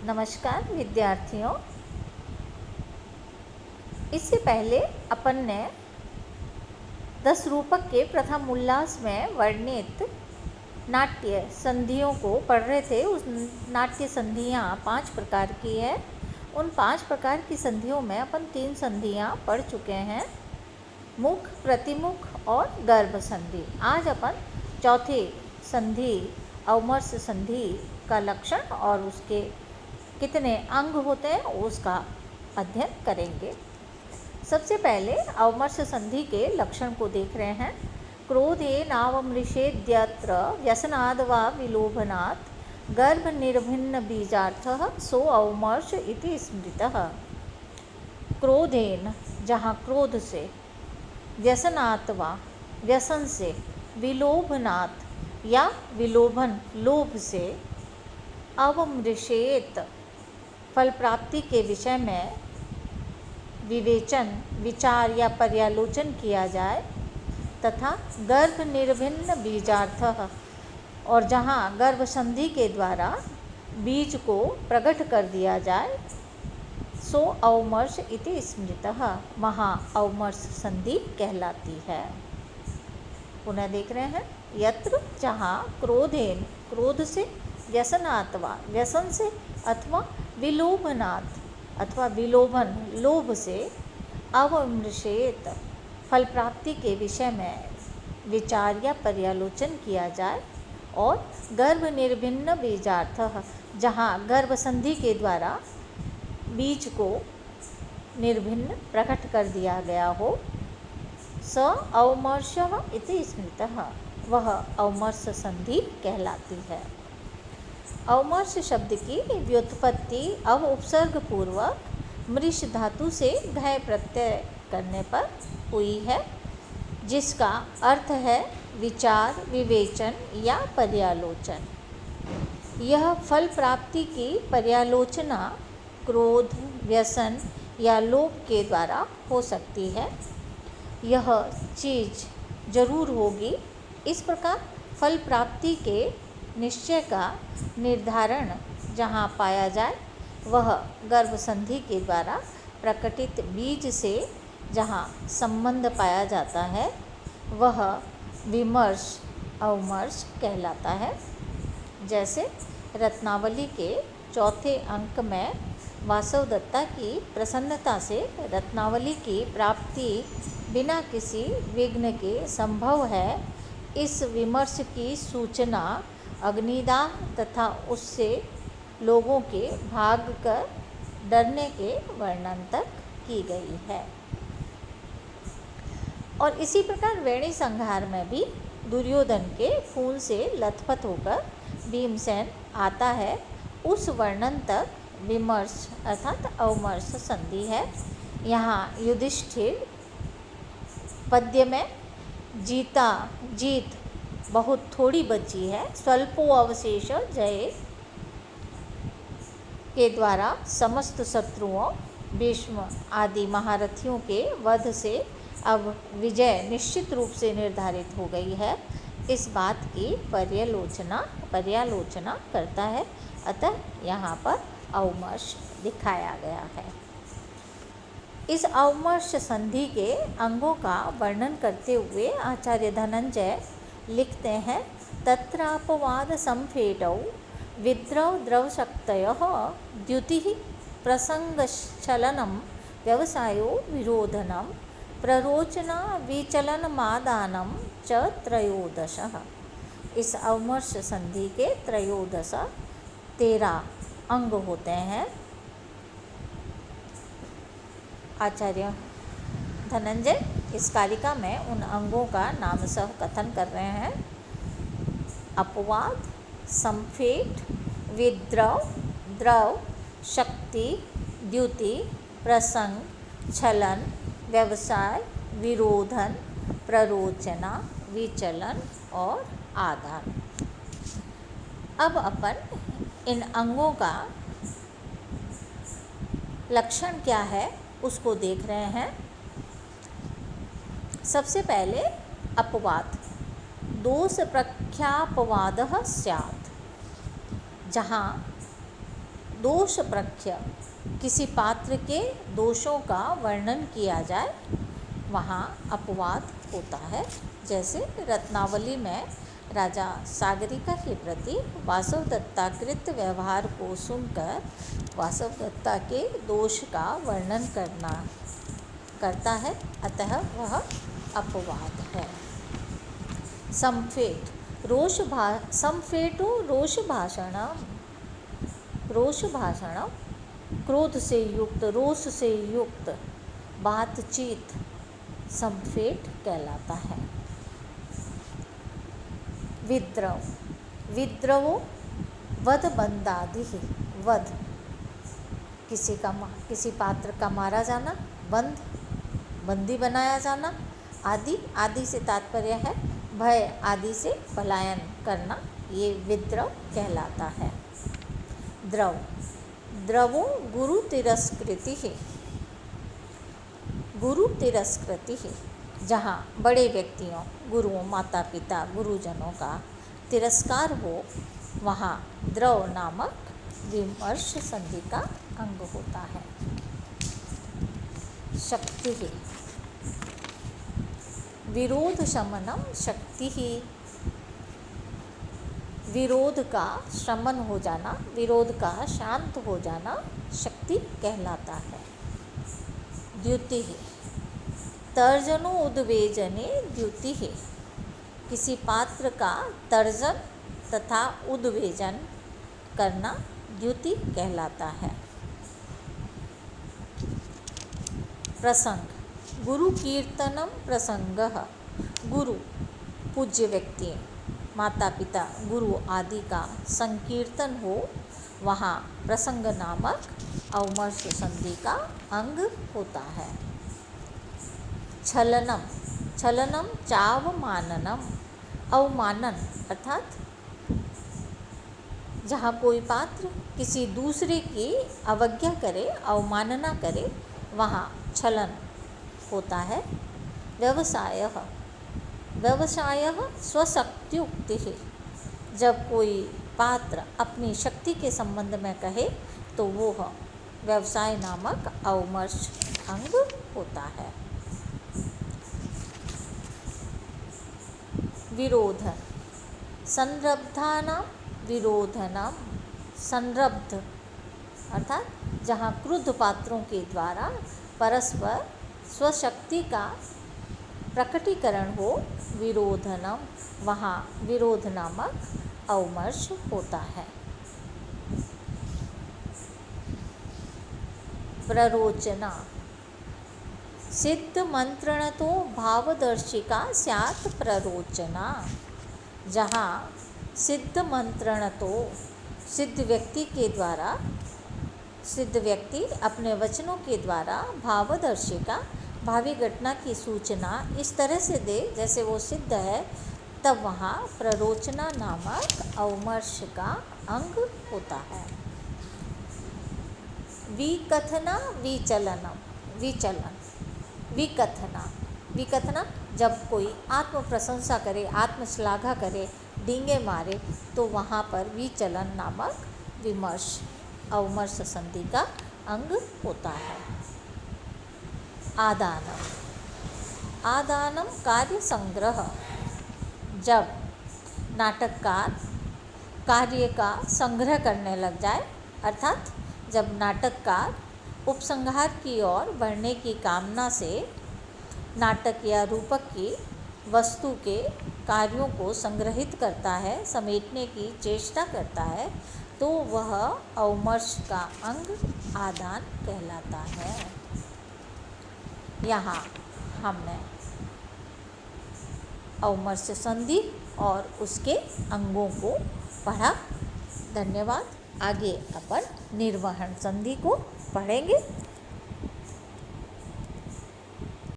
नमस्कार विद्यार्थियों। इससे पहले अपन ने 10 रूपक के प्रथम उल्लास में वर्णित नाट्य संधियों को पढ़ रहे थे। उस नाट्य संधियाँ 5 प्रकार की है। उन 5 प्रकार की संधियों में अपन 3 संधियाँ पढ़ चुके हैं, मुख, प्रतिमुख और गर्भ संधि। आज अपन चौथी संधि अवमर्श संधि का लक्षण और उसके कितने अंग होते हैं उसका अध्ययन करेंगे। सबसे पहले अवमर्श संधि के लक्षण को देख रहे हैं। क्रोधेनावमृषेद्यत्र व्यसनाद् वा विलोभनात् गर्भनिर्भिन्न बीजार्थः सो अवमर्श इति स्मृतः। क्रोधेन, जहाँ क्रोध से, व्यसनात् वा व्यसन से, विलोभनात् या विलोभन लोभ से, अवमृषेत फल प्राप्ति के विषय में विवेचन, विचार या पर्यालोचन किया जाए, तथा गर्भ निर्भिन्न बीजार्थः, और जहाँ गर्भ संधि के द्वारा बीज को प्रकट कर दिया जाए, सो अवमर्श इति स्मृतः, महा अवमर्श संधि कहलाती है। पुनः देख रहे हैं। यत्र, जहाँ क्रोधेन क्रोध से, व्यसनात् वा व्यसन से, अथवा विलोभनात् अथवा विलोभन लोभ से, अवमृषेत फल प्राप्ति के विषय में विचार या पर्यालोचन किया जाए, और गर्भ निर्भिन्न बीजार्थः, जहाँ गर्भ संधि के द्वारा बीज को निर्भिन्न प्रकट कर दिया गया हो, स अवमर्शः इति स्मृतः, वह अवमर्श संधि कहलाती है। अवमर्श शब्द की व्युत्पत्ति अव उपसर्ग पूर्वक मृष धातु से घय प्रत्यय करने पर हुई है, जिसका अर्थ है विचार, विवेचन या पर्यालोचन। यह फल प्राप्ति की पर्यालोचना क्रोध, व्यसन या लोभ के द्वारा हो सकती है। यह चीज़ जरूर होगी। इस प्रकार फल प्राप्ति के निश्चय का निर्धारण जहाँ पाया जाए, वह गर्भ संधि के द्वारा प्रकटित बीज से जहाँ संबंध पाया जाता है, वह विमर्श, अवमर्श कहलाता है। जैसे रत्नावली के चौथे अंक में वासवदत्ता की प्रसन्नता से रत्नावली की प्राप्ति बिना किसी विघ्न के संभव है, इस विमर्श की सूचना अग्निदाह तथा उससे लोगों के भाग कर डरने के वर्णन तक की गई है। और इसी प्रकार वेणी संहार में भी दुर्योधन के फूल से लथपथ होकर भीमसेन आता है, उस वर्णन तक विमर्श अर्थात अवमर्श संधि है। यहाँ युधिष्ठिर पद्य में जीत बहुत थोड़ी बची है, स्वल्पो अवशेष जय के द्वारा समस्त शत्रुओं, भीष्म आदि महारथियों के वध से अब विजय निश्चित रूप से निर्धारित हो गई है, इस बात की पर्यालोचना करता है। अतः यहाँ पर अवमर्श दिखाया गया है। इस अवमर्श संधि के अंगों का वर्णन करते हुए आचार्य धनंजय लिखते हैं, तत्रापवाद संफेटौ विद्रव द्रवशक्तयः द्युतिः प्रसंगश्चलनं व्यवसायो विरोधनं प्ररोचना विचलनमादानं च त्रयोदशः। इस अवमर्श संधि के 13 अंग होते हैं। आचार्य धनंजय इस कारिका में उन अंगों का नामशः कथन कर रहे हैं। अपवाद, संफेट, विद्रव, द्रव, शक्ति, द्युति, प्रसंग, छलन, व्यवसाय, विरोधन, प्ररोचना, विचलन और आदान। अब अपन इन अंगों का लक्षण क्या है उसको देख रहे हैं। सबसे पहले अपवाद, दोष प्रख्यापवादः स्यात्, जहाँ दोष प्रख्य, किसी पात्र के दोषों का वर्णन किया जाए, वहाँ अपवाद होता है। जैसे रत्नावली में राजा सागरिका के प्रति वासवदत्ताकृत व्यवहार को सुनकर वासवदत्ता के दोष का वर्णन करता है, अतः वह अपवाद है। संफेट संफेटो रोष भाषणम, क्रोध से युक्त, रोष से युक्त बातचीत संफेट कहलाता है। विद्रवो वध बंदादि, वध किसी पात्र का मारा जाना, बंदी बनाया जाना, आदि से तात्पर्य है भय आदि से पलायन करना, ये विद्रव कहलाता है। द्रवो गुरु तिरस्कृति है, जहाँ बड़े व्यक्तियों, गुरुओं, माता पिता, गुरुजनों का तिरस्कार हो, वहाँ द्रव नामक विमर्श संधि का अंग होता है। शक्ति है, विरोध शमनम शक्ति ही, विरोध का शमन हो जाना, विरोध का शांत हो जाना शक्ति कहलाता है। द्युति है, तर्जनो उद्वेजने द्युति है, किसी पात्र का तर्जन तथा उद्वेजन करना द्युति कहलाता है। प्रसंग, गुरु कीर्तनम प्रसंगः, गुरु पूज्य व्यक्ति, माता पिता, गुरु आदि का संकीर्तन हो, वहाँ प्रसंग नामक अवमर्श संधि का अंग होता है। छलनम चावमाननम, अवमानन अर्थात जहाँ कोई पात्र किसी दूसरे की अवज्ञा करे, अवमानना करे, वहाँ छलन होता है। व्यवसायः स्वशक्त्युक्ति है, जब कोई पात्र अपनी शक्ति के संबंध में कहे तो वो व्यवसाय नामक अवमर्श अंग होता है। विरोधन, संरब्धानां विरोधनम, संरब्ध अर्थात जहाँ क्रुद्ध पात्रों के द्वारा परस्पर स्वशक्ति का प्रकटीकरण हो, विरोधनम, वहाँ विरोध नामक अवमर्श होता है। प्ररोचना, सिद्ध मंत्रणतो भावदर्शिका स्यात् प्ररोचना, जहाँ सिद्ध मंत्रणतो, सिद्ध व्यक्ति अपने वचनों के द्वारा भावदर्शिका, भावी घटना की सूचना इस तरह से दे जैसे वो सिद्ध है, तब वहाँ प्ररोचना नामक अवमर्श का अंग होता है। विकथना विकथना जब कोई आत्म प्रशंसा करे, आत्मश्लाघा करे, डींगे मारे, तो वहाँ पर विचलन नामक विमर्श अवमर्श संधि का अंग होता है। आदानम कार्य संग्रह, जब नाटककार कार्य का संग्रह करने लग जाए, अर्थात जब नाटककार उपसंहार की ओर बढ़ने की कामना से नाटक या रूपक की वस्तु के कार्यों को संग्रहित करता है, समेटने की चेष्टा करता है, तो वह अवमर्श का अंग आदान कहलाता है। यहाँ हमने अवमर्श संधि और उसके अंगों को पढ़ा। धन्यवाद। आगे अपन निर्वहन संधि को पढ़ेंगे।